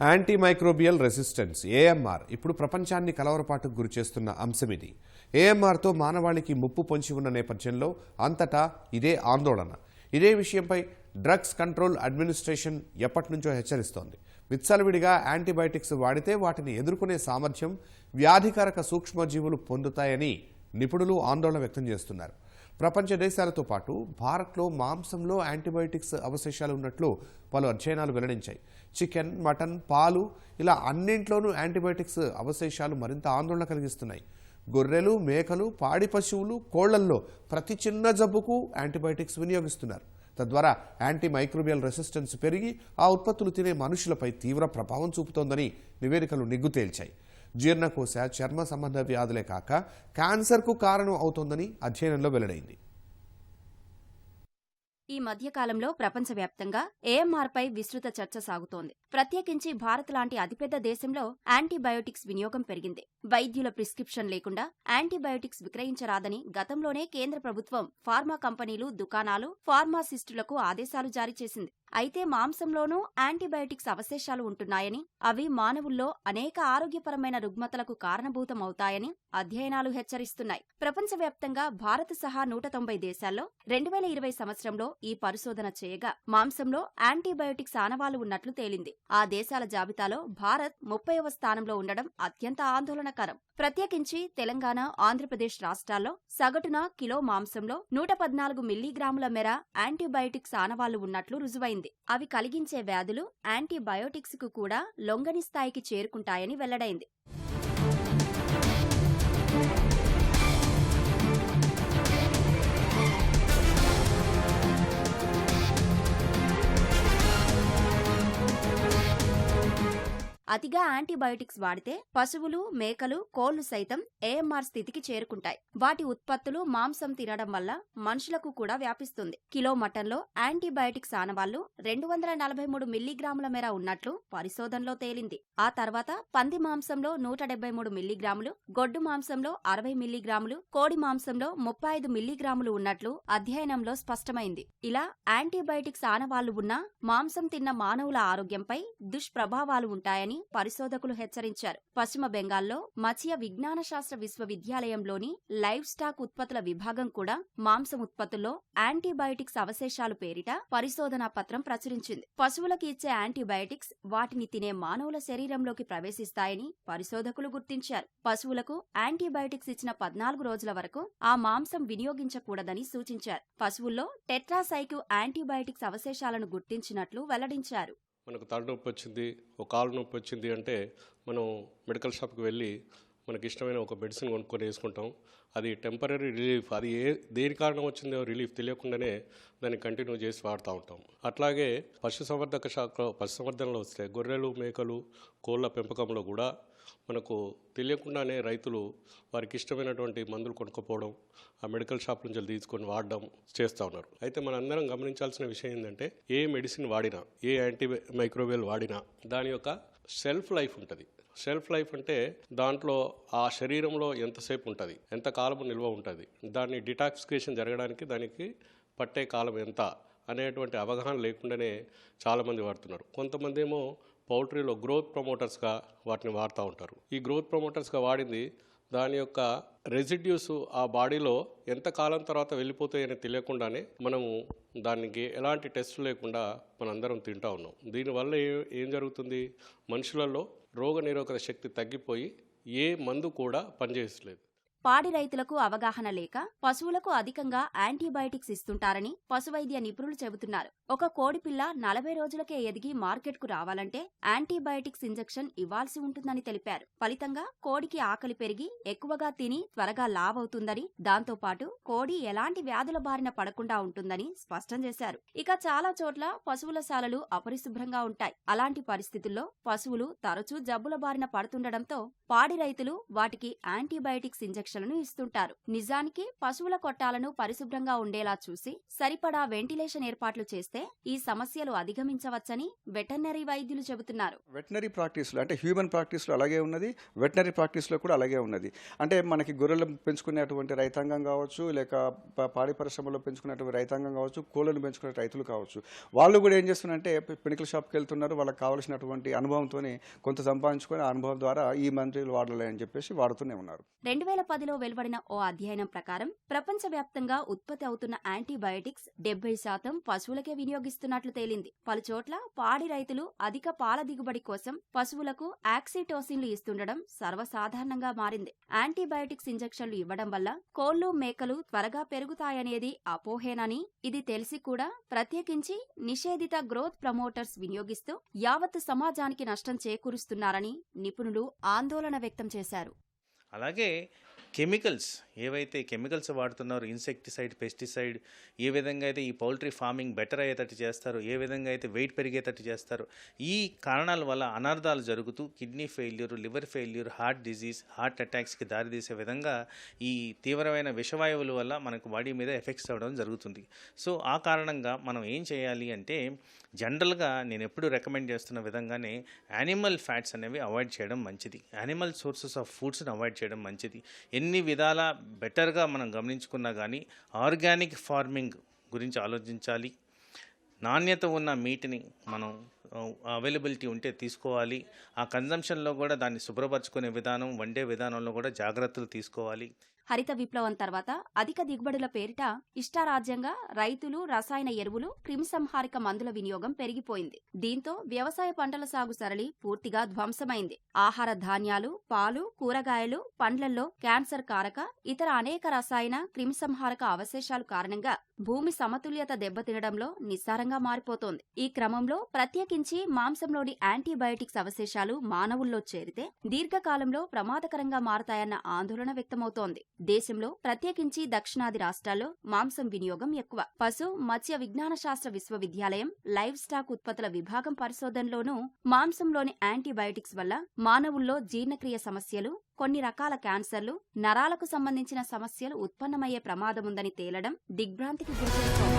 Antimicrobial resistance AMR ఇప్పుడు ప్రపంచాన్ని కలవరపాటుకు గురిచేస్తున్న అంశం ఇది. ఏఎంఆర్తో మానవాళికి ముప్పు పొంచి ఉన్న నేపథ్యంలో అంతటా ఇదే ఆందోళన. ఇదే విషయంపై డ్రగ్స్ కంట్రోల్ అడ్మినిస్ట్రేషన్ ఎప్పటినుంచో హెచ్చరిస్తోంది. విచ్చలవిడిగా యాంటీబయాటిక్స్ వాడితే వాటిని ఎదుర్కొనే సామర్థ్యం వ్యాధికారక సూక్ష్మజీవులు పొందుతాయని నిపుణులు ఆందోళన వ్యక్తం చేస్తున్నారు. ప్రపంచ దేశాలతో పాటు భారత్లో మాంసంలో యాంటీబయాటిక్స్ అవశేషాలు ఉన్నట్లు పలు అధ్యయనాలు వెల్లడించాయి. చికెన్, మటన్, పాలు ఇలా అన్నింట్లోనూ యాంటీబయాటిక్స్ అవశేషాలు మరింత ఆందోళన కలిగిస్తున్నాయి. గొర్రెలు, మేకలు, పాడి పశువులు, కోళ్లల్లో ప్రతి చిన్న జబ్బుకు యాంటీబయాటిక్స్ వినియోగిస్తున్నారు. తద్వారా యాంటీమైక్రోబియల్ రెసిస్టెన్స్ పెరిగి ఆ ఉత్పత్తులు తినే మనుషులపై తీవ్ర ప్రభావం చూపుతోందని నివేదికలు నిగ్గు తేల్చాయి. జీర్ణకోశ, చర్మ సంబంధ వ్యాధులే కాక క్యాన్సర్కు కారణం అవుతోందని అధ్యయనంలో వెల్లడైంది. ఈ మధ్యకాలంలో ప్రపంచవ్యాప్తంగా ఏఎంఆర్పై విస్తృత చర్చ సాగుతోంది. ప్రత్యేకించి భారత్ లాంటి అతిపెద్ద దేశంలో యాంటీబయోటిక్స్ వినియోగం పెరిగింది. వైద్యుల ప్రిస్క్రిప్షన్ లేకుండా యాంటీబయోటిక్స్ విక్రయించరాదని గతంలోనే కేంద్ర ప్రభుత్వం ఫార్మా కంపెనీలు, దుకాణాలు, ఫార్మాసిస్టులకు ఆదేశాలు జారీ చేసింది. అయితే మాంసంలోనూ యాంటీబయోటిక్స్ అవశేషాలు ఉంటున్నాయని, అవి మానవుల్లో అనేక ఆరోగ్యపరమైన రుగ్మతలకు కారణభూతమవుతాయని అధ్యయనాలు హెచ్చరిస్తున్నాయి. ప్రపంచవ్యాప్తంగా భారత్ సహా 190 దేశాల్లో 2020 సంవత్సరంలో ఈ పరిశోధన చేయగా మాంసంలో యాంటీబయోటిక్స్ ఆనవాళ్లు ఉన్నట్లు తేలింది. ఆ దేశాల జాబితాలో భారత్ 30వ స్థానంలో ఉండడం అత్యంత ఆందోళనకరం. ప్రత్యేకించి తెలంగాణ, ఆంధ్రప్రదేశ్ రాష్ట్రాల్లో సగటున కిలో మాంసంలో 114 మిల్లీగ్రాముల మేర యాంటీబయోటిక్స్ ఆనవాళ్లు ఉన్నట్లు రుజువైంది. అవి కలిగించే వ్యాధులు యాంటీబయోటిక్స్ కు కూడా లొంగని స్థాయికి చేరుకుంటాయని వెల్లడైంది. అతిగా యాంటీబయోటిక్స్ వాడితే పశువులు, మేకలు, కోళ్లు సైతం ఏఎంఆర్ స్థితికి చేరుకుంటాయి. వాటి ఉత్పత్తులు మాంసం తినడం వల్ల మనుషులకు కూడా వ్యాపిస్తుంది. కిలో మటన్లో యాంటీబయోటిక్స్ ఆనవాళ్లు 243 మిల్లీగ్రాముల మేర ఉన్నట్లు పరిశోధనలో తేలింది. ఆ తర్వాత పంది మాంసంలో 173 మిల్లీగ్రాములు, గొడ్డు మాంసంలో 60 మిల్లీగ్రాములు, కోడి మాంసంలో 35 మిల్లీగ్రాములు ఉన్నట్లు అధ్యయనంలో స్పష్టమైంది. ఇలా యాంటీబయోటిక్స్ ఆనవాళ్లు ఉన్న మాంసం తిన్న మానవుల ఆరోగ్యంపై దుష్ప్రభావాలు ఉంటాయని పరిశోధకులు హెచ్చరించారు. పశ్చిమ బెంగాల్లో మత్స్య విజ్ఞాన శాస్త్ర విశ్వవిద్యాలయంలోని లైవ్ స్టాక్ ఉత్పత్తుల విభాగం కూడా మాంసం ఉత్పత్తుల్లో యాంటీబయోటిక్స్ అవశేషాలు పేరిట పరిశోధనా పత్రం ప్రచురించింది. పశువులకు ఇచ్చే యాంటీబయోటిక్స్ వాటిని తినే మానవుల శరీరంలోకి ప్రవేశిస్తాయని పరిశోధకులు గుర్తించారు. పశువులకు యాంటీబయోటిక్స్ ఇచ్చిన 14 రోజుల వరకు ఆ మాంసం వినియోగించకూడదని సూచించారు. పశువుల్లో టెట్రాసైక్లిన్ యాంటీబయోటిక్స్ అవశేషాలను గుర్తించినట్లు వెల్లడించారు. మనకు తలనొప్పి వచ్చింది, ఒక కాలు నొప్పి వచ్చింది అంటే మనం మెడికల్ షాప్కి వెళ్ళి మనకి ఇష్టమైన ఒక మెడిసిన్ కొనుక్కొని వేసుకుంటాం. అది టెంపరీ రిలీఫ్, అది దేని కారణం వచ్చిందో రిలీఫ్ తెలియకుండానే దాన్ని కంటిన్యూ చేసి వాడుతూ ఉంటాం. అట్లాగే పశుసంవర్ధక శాఖలో, పశుసంవర్ధనలో వస్తే గొర్రెలు, మేకలు, కోళ్ళ పెంపకంలో కూడా మనకు తెలియకుండానే రైతులు వారికి ఇష్టమైనటువంటి మందులు కొనుక్కోపోవడం, ఆ మెడికల్ షాప్ నుంచి తీసుకొని వాడడం చేస్తూ ఉన్నారు. అయితే మనందరం గమనించాల్సిన విషయం ఏంటంటే ఏ మెడిసిన్ వాడినా, ఏ యాంటీమైక్రోబియల్ వాడినా దాని యొక్క షెల్ఫ్ లైఫ్ ఉంటుంది. షెల్ఫ్ లైఫ్ అంటే దాంట్లో ఆ శరీరంలో ఎంతసేపు ఉంటుంది, ఎంత కాలం నిల్వ ఉంటుంది, దాన్ని డిటాక్సిఫికేషన్ జరగడానికి దానికి పట్టే కాలం ఎంత అనేటువంటి అవగాహన లేకుండానే చాలామంది వాడుతున్నారు. కొంతమంది ఏమో పౌల్ట్రీలో గ్రోత్ ప్రమోటర్స్గా వాటిని వాడుతూ ఉంటారు. ఈ గ్రోత్ ప్రమోటర్స్గా వాడింది దాని యొక్క రెసిడ్యూస్ ఆ బాడీలో ఎంత కాలం తర్వాత వెళ్ళిపోతాయని తెలియకుండానే మనము దానికి ఎలాంటి టెస్ట్ లేకుండా మనందరం తింటూ ఉన్నాం. దీనివల్ల ఏం జరుగుతుంది, మనుషులలో రోగనిరోధక శక్తి తగ్గిపోయి ఏ మందు కూడా పనిచేయట్లేదు. పాడి రైతులకు అవగాహన లేక పశువులకు అధికంగా యాంటీబయోటిక్స్ ఇస్తుంటారని పశువైద్య నిపుణులు చెబుతున్నారు. ఒక కోడిపిల్ల 40 రోజులకే ఎదిగి మార్కెట్కు రావాలంటే యాంటీబయోటిక్స్ ఇంజెక్షన్ ఇవ్వాల్సి ఉంటుందని తెలిపారు. ఫలితంగా కోడికి ఆకలి పెరిగి ఎక్కువగా తిని త్వరగా లావవుతుందని, దాంతోపాటు కోడి ఎలాంటి వ్యాధుల బారిన పడకుండా ఉంటుందని స్పష్టం చేశారు. ఇక చాలా చోట్ల పశువుల శాలలు అపరిశుభ్రంగా ఉంటాయి. అలాంటి పరిస్థితుల్లో పశువులు తరచూ జబ్బుల బారిన పడుతుండటంతో పాడి రైతులు వాటికి యాంటీబయోటిక్స్ ఇంజెక్షన్ ఇంజెక్షన్లను ఇస్తుంటారు. నిజానికి పశువుల కొట్టాలను పరిశుభ్రంగా ఉండేలా చూసి సరిపడా వెంటిలేషన్ ఏర్పాట్లు చేస్తే ఈ సమస్యలు అధిగమించవచ్చని వెటర్నరీ వైద్యులు చెబుతున్నారు. వెటనరీ ప్రాక్టీస్లో అంటే హ్యూమన్ ప్రాక్టీస్లో అలాగే ఉన్నది, వెటనరీ ప్రాక్టీస్లో కూడా అలాగే ఉన్నది. అంటే మనకి గొర్రెలు పెంచుకునేటువంటి రైతాంగం కావచ్చు, లేక పాడి పరిశ్రమలో పెంచుకునేటువంటి రైతాంగం కావచ్చు, కోళ్ళను పెంచుకునే రైతులు కావచ్చు, వాళ్ళు కూడా ఏం చేస్తున్నారంటే మెడికల్ షాప్కి వెళ్తున్నారు. వాళ్ళకి కావాల్సినటువంటి అనుభవంతో కొంత సంపాదించుకొని ఆ అనుభవం ద్వారా ఈ మందులు వాడాలి అని చెప్పేసి వాడుతూనే ఉన్నారు. 2010లో వెలువడిన ఓ అధ్యయనం ప్రకారం ప్రపంచవ్యాప్తంగా ఉత్పత్తి అవుతున్న యాంటీబయాటిక్స్ 70% పశువులకే వినియోగిస్తున్నట్లు తేలింది. పలుచోట్ల పాడి రైతులు అధిక పాల దిగుబడి కోసం పశువులకు ఆక్సిటోసిన్లు ఇస్తుండడం సర్వసాధారణంగా మారింది. యాంటీబయాటిక్స్ ఇంజెక్షన్లు ఇవ్వడం వల్ల కోళ్లు, మేకలు త్వరగా పెరుగుతాయనేది అపోహేనని, ఇది తెలిసి కూడా ప్రత్యేకించి నిషేధిత గ్రోత్ ప్రమోటర్స్ వినియోగిస్తూ యావత్ సమాజానికి నష్టం చేకూరుస్తున్నారని నిపుణులు ఆందోళన వ్యక్తం చేశారు. అలాగే కెమికల్స్ ఏవైతే కెమికల్స్ వాడుతున్నారో, ఇన్సెక్టిసైడ్, పెస్టిసైడ్, ఏ విధంగా అయితే ఈ పౌల్ట్రీ ఫార్మింగ్ బెటర్ అయ్యేటట్టు చేస్తారో, ఏ విధంగా అయితే వెయిట్ పెరిగేటట్టు చేస్తారో, ఈ కారణాల వల్ల అనర్థాలు జరుగుతూ kidney failure, liver failure, heart disease, heart అటాక్స్కి దారితీసే విధంగా ఈ తీవ్రమైన విషవాయువుల వల్ల మనకు బాడీ మీద ఎఫెక్ట్స్ అవ్వడం జరుగుతుంది. సో ఆ కారణంగా మనం ఏం చేయాలి అంటే, జనరల్గా నేను ఎప్పుడు రికమెండ్ చేస్తున్న విధంగానే యానిమల్ ఫ్యాట్స్ అనేవి అవాయిడ్ చేయడం మంచిది. యానిమల్ సోర్సెస్ ఆఫ్ ఫుడ్స్ని అవాయిడ్ చేయడం మంచిది. ఎన్ని విధాల బెటర్గా మనం గమనించుకున్నా కానీ ఆర్గానిక్ ఫార్మింగ్ గురించి ఆలోచించాలి. నాణ్యత ఉన్న మీట్ని మనం అవైలబిలిటీ ఉంటే తీసుకోవాలి. ఆ కన్జంప్షన్లో కూడా దాన్ని శుభ్రపరచుకునే విధానం, వండే విధానంలో కూడా జాగ్రత్తలు తీసుకోవాలి. హరిత విప్లవం తర్వాత అధిక దిగుబడుల పేరిట ఇష్టారాజ్యంగా రైతులు రసాయన ఎరువులు, క్రిమిసంహారక మందుల వినియోగం పెరిగిపోయింది. దీంతో వ్యవసాయ పంటల సాగు సరళి పూర్తిగా ధ్వంసమైంది. ఆహార ధాన్యాలు, పాలు, కూరగాయలు, పండ్లల్లో క్యాన్సర్ కారక ఇతర అనేక రసాయన, క్రిమిసంహారక అవశేషాలు కారణంగా భూమి సమతుల్యత దెబ్బతినడంలో నిస్సారంగా మారిపోతోంది. ఈ క్రమంలో ప్రత్యేకించి మాంసంలోని యాంటీబయాటిక్స్ అవశేషాలు మానవుల్లో చేరితే దీర్ఘకాలంలో ప్రమాదకరంగా మారతాయన్న ఆందోళన వ్యక్తమవుతోంది. దేశంలో ప్రత్యేకించి దక్షిణాది రాష్ట్రాల్లో మాంసం వినియోగం ఎక్కువ. పశు, మత్స్య విజ్ఞాన శాస్త్ర విశ్వవిద్యాలయం లైవ్ స్టాక్ ఉత్పత్తుల విభాగం పరిశోధనలోనూ మాంసంలోని యాంటీబయాటిక్స్ వల్ల మానవుల్లో జీర్ణక్రియ సమస్యలు, కొన్ని రకాల క్యాన్సర్లు, నరాలకు సంబంధించిన సమస్యలు ఉత్పన్నమయ్యే ప్రమాదముందని తేలడం దిగ్భ్రాంతికి గురిచేస్తోంది.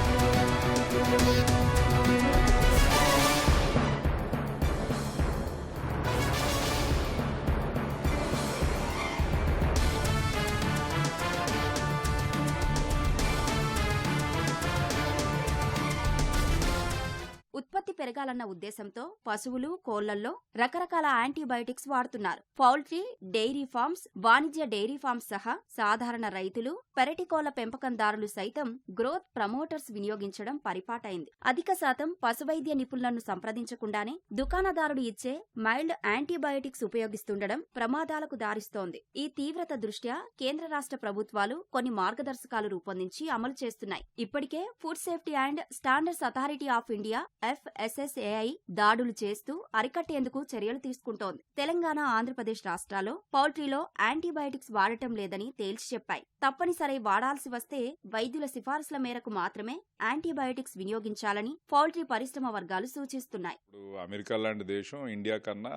ఉత్పత్తి పెరగాలన్న ఉద్దేశంతో పశువులు, కోళ్లల్లో రకరకాల యాంటీబయాటిక్స్ వాడుతున్నారు. పౌల్ట్రీ, డెయిరీ ఫార్మ్స్, వాణిజ్య డెయిరీ ఫార్మ్స్ సహా సాధారణ రైతులు, పెరటి కోళ్ల పెంపకందారులు సైతం గ్రోత్ ప్రమోటర్స్ వినియోగించడం పరిపాటైంది. అధిక శాతం పశువైద్య నిపుణులను సంప్రదించకుండానే దుకాణదారుడు ఇచ్చే మైల్డ్ యాంటీబయాటిక్స్ ఉపయోగిస్తుండడం ప్రమాదాలకు దారిస్తోంది. ఈ తీవ్రత దృష్ట్యా కేంద్ర రాష్ట్ర ప్రభుత్వాలు కొన్ని మార్గదర్శకాలు రూపొందించి అమలు చేస్తున్నాయి. ఇప్పటికే food safety and standards authority of India FSSAI దాడులు చేస్తూ అరికట్టేందుకు చర్యలు తీసుకుంటోంది. తెలంగాణ, ఆంధ్రప్రదేశ్ రాష్ట్రాల్లో పౌల్ట్రీలో యాంటీబయాటిక్స్ వాడటం లేదని తేల్చి చెప్పాయి. తప్పనిసరి వాడాల్సి వస్తే వైద్యుల సిఫారసుల మేరకు మాత్రమే యాంటీబయాటిక్స్ వినియోగించాలని పౌల్ట్రీ పరిశ్రమ వర్గాలు సూచిస్తున్నాయి. అమెరికా లాంటి దేశం ఇండియా కన్నా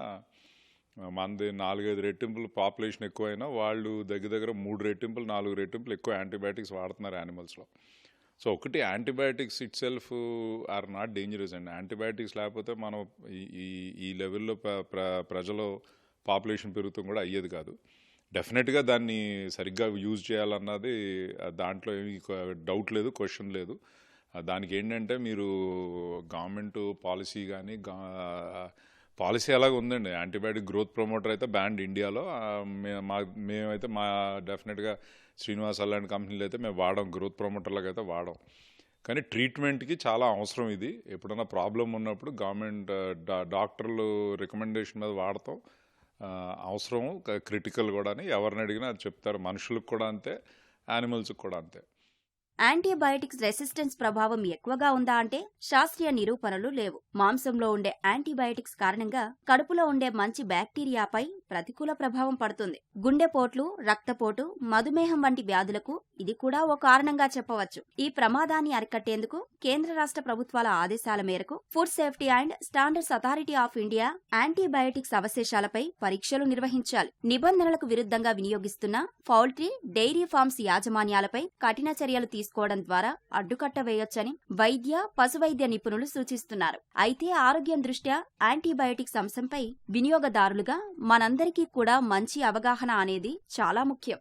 మనది 4-5 రెట్టింపులు పాపులేషన్ ఎక్కువైనా వాళ్ళు దగ్గర 3 రెట్టింపులు 4 రెట్టింపులు ఎక్కువ యాంటీబయాటిక్స్ వాడుతున్నారు యానిమల్స్లో. సో ఒకటి antibiotics itself are not dangerous అండి. యాంటీబయాటిక్స్ లేకపోతే మనం ఈ లెవెల్లో ప్రజలు పాపులేషన్ పెరుగుతాం కూడా అయ్యేది కాదు. డెఫినెట్గా దాన్ని సరిగ్గా యూజ్ చేయాలన్నది దాంట్లో ఏమీ డౌట్ లేదు, క్వశ్చన్ లేదు. దానికి ఏంటంటే మీరు గవర్నమెంట్ పాలసీ కానీ పాలసీ అలాగే ఉందండి. యాంటీబయాటిక్ గ్రోత్ ప్రమోటర్ అయితే బ్యాండ్ ఇండియాలో. మేమైతే డెఫినెట్గా శ్రీనివాస్ అలాంటి కంపెనీలు అయితే మేము వాడాం, గ్రోత్ ప్రమోటర్లకు అయితే వాడాం. కానీ ట్రీట్మెంట్కి చాలా అవసరం ఇది. ఎప్పుడైనా ప్రాబ్లం ఉన్నప్పుడు గవర్నమెంట్ డాక్టర్లు రికమెండేషన్ మీద వాడతాం అవసరం, క్రిటికల్ కూడా అని ఎవరిని అడిగినా అది చెప్తారు. మనుషులకు కూడా అంతే, యానిమల్స్కి కూడా అంతే. యాంటీబయాటిక్స్ రెసిస్టెన్స్ ప్రభావం ఎక్కువగా ఉందా అంటే శాస్త్రీయ నిరూపణలు లేవు. మాంసంలో ఉండే యాంటీబయాటిక్స్ కారణంగా కడుపులో ఉండే మంచి బ్యాక్టీరియాపై ప్రతికూల ప్రభావం పడుతుంది. గుండెపోట్లు, రక్తపోటు, మధుమేహం వంటి వ్యాధులకు ఇది కూడా ఓ కారణంగా చెప్పవచ్చు. ఈ ప్రమాదాన్ని అరికట్టేందుకు కేంద్ర రాష్ట్ర ప్రభుత్వాల ఆదేశాల మేరకు food safety and standards authority of India antibiotics అవశేషాలపై పరీక్షలు నిర్వహించాలి. నిబంధనలకు విరుద్ధంగా వినియోగిస్తున్న పౌల్ట్రీ, డైరీ ఫార్మ్స్ యాజమాన్యాలపై కఠిన చర్యలు తీసుకోవడం ద్వారా అడ్డుకట్ట వేయొచ్చని వైద్య, పశువైద్య నిపుణులు సూచిస్తున్నారు. అయితే ఆరోగ్యం దృష్ట్యా యాంటీబయాటిక్స్ అంశంపై వినియోగదారులుగా మనందరికీ కూడా మంచి అవగాహన అనేది చాలా ముఖ్యం.